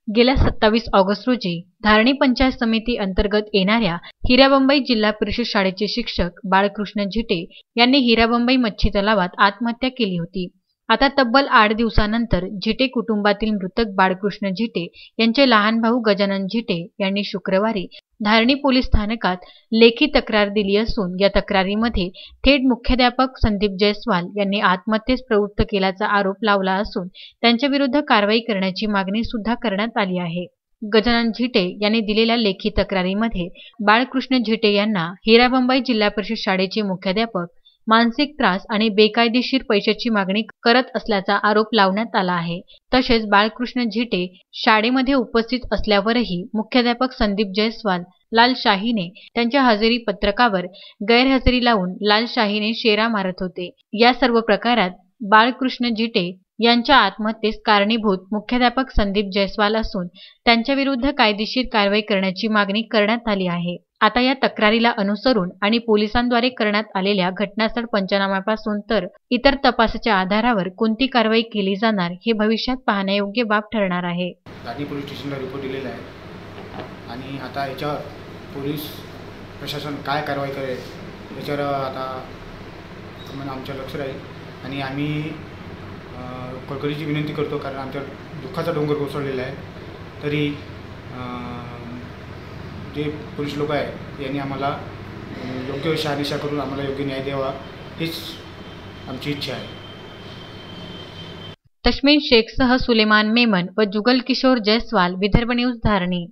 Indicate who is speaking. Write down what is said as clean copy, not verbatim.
Speaker 1: गेल्या 27 ऑगस्ट रोजी धारणी पंचायत समिती अंतर्गत येणाऱ्या हिराबंबई जिल्हा परिषद शाळेचे शिक्षक बाळकृष्ण झिटे यांनी हिराबंबई मच्छी तलावात आत्महत्या केली होती। आता तब्बल 8 दिवसानंतर झिटे कुटुंबातील मृतक बाळकृष्ण झिटे यांचे लहान भाऊ गजानन झिटे यांनी शुक्रवारी धारणी पोलीस स्थानकात लेखी तक्रार दिली असून या तक्रारीमध्ये थेट मुख्याध्यापक संदीप जयस्वाल यांनी आत्महत्येस प्रवृत्त केल्याचा आरोप लावला असून त्यांच्याविरुद्ध कारवाई करण्याची मागणी सुद्धा करण्यात आली आहे। गजानन झिटे यांनी दिलेल्या लेखी तक्रारीमध्ये बाळकृष्ण झिटे यांना हिराबंबई जिल्हा परिषद शाळेचे मुख्याध्यापक मानसिक त्रास आणि बेकायदेशीर पैशाची मागणी करत असल्याचा आरोप लावण्यात आला आहे। तसेच बाळकृष्ण झिटे शाळेमध्ये उपस्थित असल्यावरही मुख्याध्यापक संदीप जयस्वाल लाल शाहीने त्यांच्या हजेरी पत्रकावर गैरहजेरी लावून लाल शाहीने शेरा मारत होते। या सर्व प्रकारात बाळकृष्ण झिटे यांच्या आत्महत्येस कारणीभूत मुख्याध्यापक संदीप जयस्वाल असून त्यांच्याविरुद्ध कायदेशीर कारवाई करण्याची मागणी करण्यात आली आहे। आता या तक्रारीला अनुसरून आणि पोलिसांद्वारे करण्यात आलेल्या घटनास्थळ पंचनाम्यापासून तर इतर तपासाच्या आधारावर कोणती कारवाई केली जाणार हे भविष्यात पाहण्यायोग्य बाब ठरणार आहे।
Speaker 2: धारणी पोलीस स्टेशनला रिपोर्ट दिलेला आहे आणि आता याच्यावर पोलीस प्रशासन काय कारवाई करेल याच्यावर आता आमच्या लक्ष राहील आणि आम्ही कळकळीची विनंती करतो, कारण आमच्या दुःखाचा डोंगर कोसळलेला आहे। तरी जे पोलीस लोक आहेत यांनी आम्हाला योग्य शहानिशा करून आम्हाला योग्य न्याय द्यावा हीच आमची इच्छा आहे।
Speaker 1: तस्मीन शेखसह सुलेमान मेमन व जुगल किशोर जयस्वाल, विदर्भ न्यूज, धारणी।